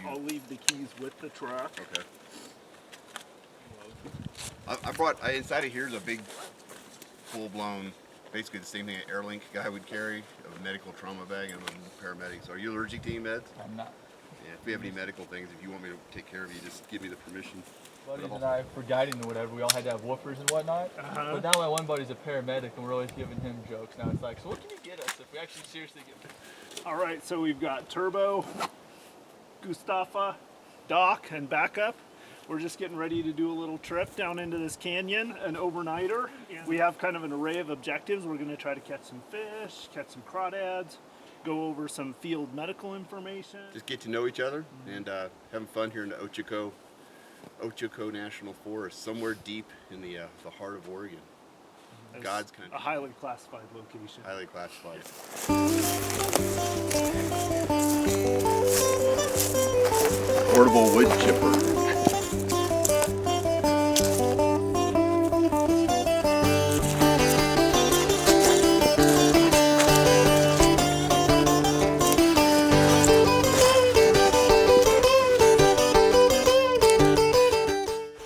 I'll leave the keys with the truck. Okay. Inside of here is a big, full-blown, basically the same thing an AirLink guy would carry, a medical trauma bag and paramedics. Are you allergic to any meds? I'm not. Yeah, if we have any medical things, if you want me to take care of you, just give me the permission. Buddies and I, for guiding or whatever, we all had to have woofers and whatnot. But now my one buddy's a paramedic and we're always giving him jokes. Now it's like, so what can you get us if we actually seriously get... All right, so we've got Turbo, Gustafa, Doc, and backup. We're just getting ready to do a little trip down into this canyon, an overnighter. We have kind of an array of objectives. We're gonna try to catch some fish, catch some crawdads, go over some field medical information. Just get to know each other and having fun here in the Ochoco National Forest, somewhere deep in the heart of Oregon. It's God's country. A highly classified location. Highly classified. Portable wood chipper.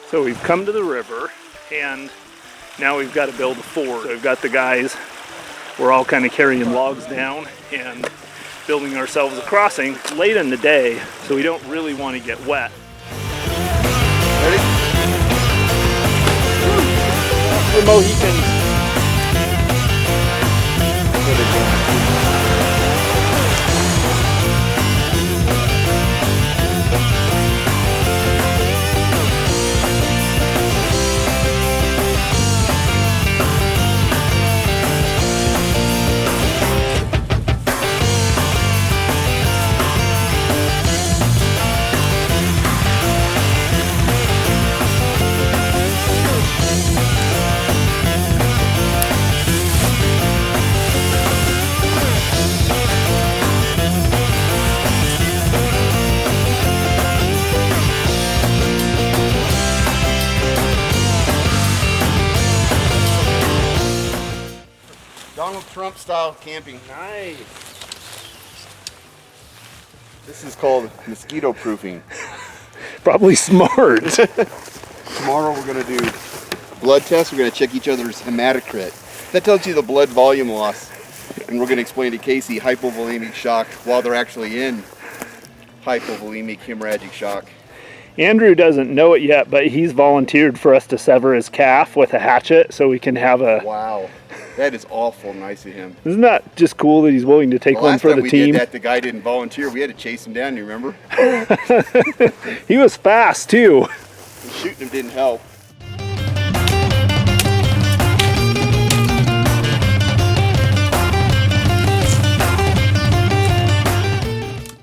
So we've come to the river and now we've got to build a ford. So we've got the guys, we're all kind of carrying logs down and building ourselves a crossing. It's late in the day, so we don't really want to get wet. Ready? The Mohicans. Donald Trump style camping. Nice. This is called mosquito proofing. Probably smart. Tomorrow we're going to do blood tests. We're going to check each other's hematocrit. That tells you the blood volume loss. And we're going to explain to Casey hypovolemic shock while they're actually in hypovolemic hemorrhagic shock. Andrew doesn't know it yet, but he's volunteered for us to sever his calf with a hatchet so we can have a... Wow. That is awful nice of him. Isn't that just cool that he's willing to take one for the team? Last time we did that, the guy didn't volunteer. We had to chase him down, you remember? He was fast, too. Shooting him didn't help.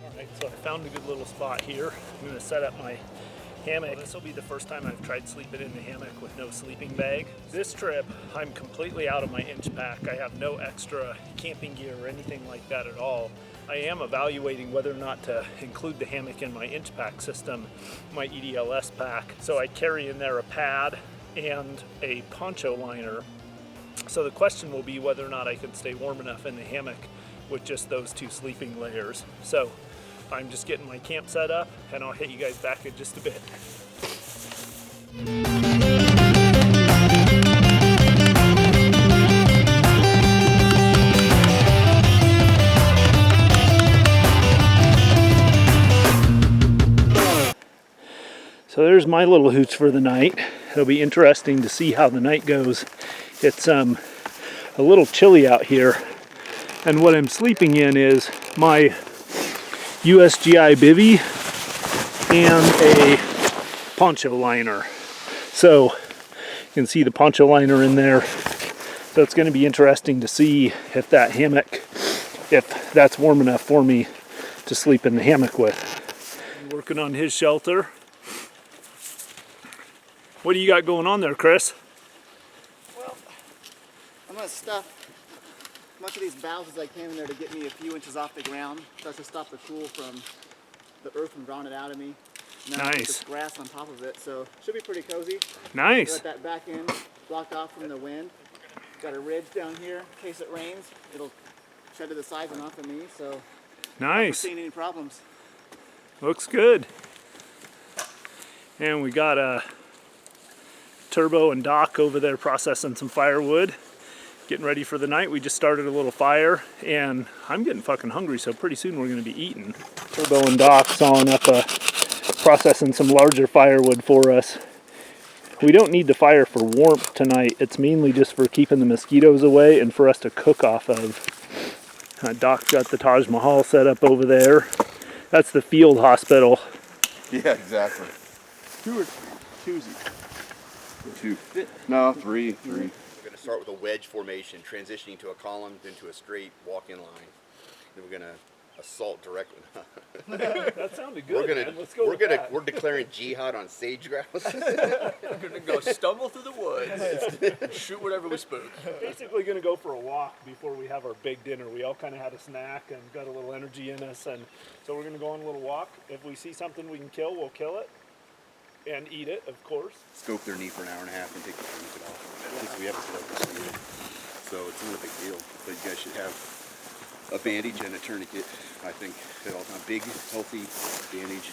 Alright, so I found a good little spot here. I'm going to set up my hammock. This will be the first time I've tried sleeping in the hammock with no sleeping bag. This trip, I'm completely out of my IINCH pack. I have no extra camping gear or anything like that at all. I am evaluating whether or not to include the hammock in my IINCH pack system, my EDLS pack. So I carry in there a pad and a poncho liner. So the question will be whether or not I can stay warm enough in the hammock with just those two sleeping layers. So I'm just getting my camp set up and I'll hit you guys back in just a bit. So there's my little hoots for the night. It'll be interesting to see how the night goes. It's a little chilly out here, and what I'm sleeping in is my USGI bivvy and a poncho liner. So you can see the poncho liner in there. So it's going to be interesting to see if that hammock, if that's warm enough for me to sleep in the hammock with. I'm working on his shelter. What do you got going on there, Chris? Well, I'm going to stuff as much of these boughs as I can in there to get me a few inches off the ground. That's to stop the cool from the earth from drawing it out of me. And then I'll put this grass on top of it, so it should be pretty cozy. Nice. Let that back end blocked off from the wind. Got a ridge down here in case it rains. It'll shed to the sides and off of me, so nice. I'm not seeing any problems. Looks good. And we got a Turbo and Doc over there processing some firewood, getting ready for the night. We just started a little fire, and I'm getting fucking hungry, so pretty soon we're gonna be eating. Turbo and Doc sawing up processing some larger firewood for us. We don't need the fire for warmth tonight. It's mainly just for keeping the mosquitoes away and for us to cook off of. Doc's got the Taj Mahal set up over there. That's the field hospital. Yeah, exactly. Two. No, three. We're going to start with a wedge formation, transitioning to a column, then to a straight walk-in line. Then we're going to assault directly. That sounded good. We're declaring jihad on sage grouse. We're gonna go stumble through the woods and shoot whatever we spook. Basically gonna go for a walk before we have our big dinner. We all kind of had a snack and got a little energy in us, and so we're gonna go on a little walk. If we see something we can kill, we'll kill it and eat it, of course. Scope their knee for an hour and a half and take the tourniquet off. At least we have to select the steel. So it's not a big deal. But you guys should have a bandage and a tourniquet, I think, at all time. Big, healthy bandage.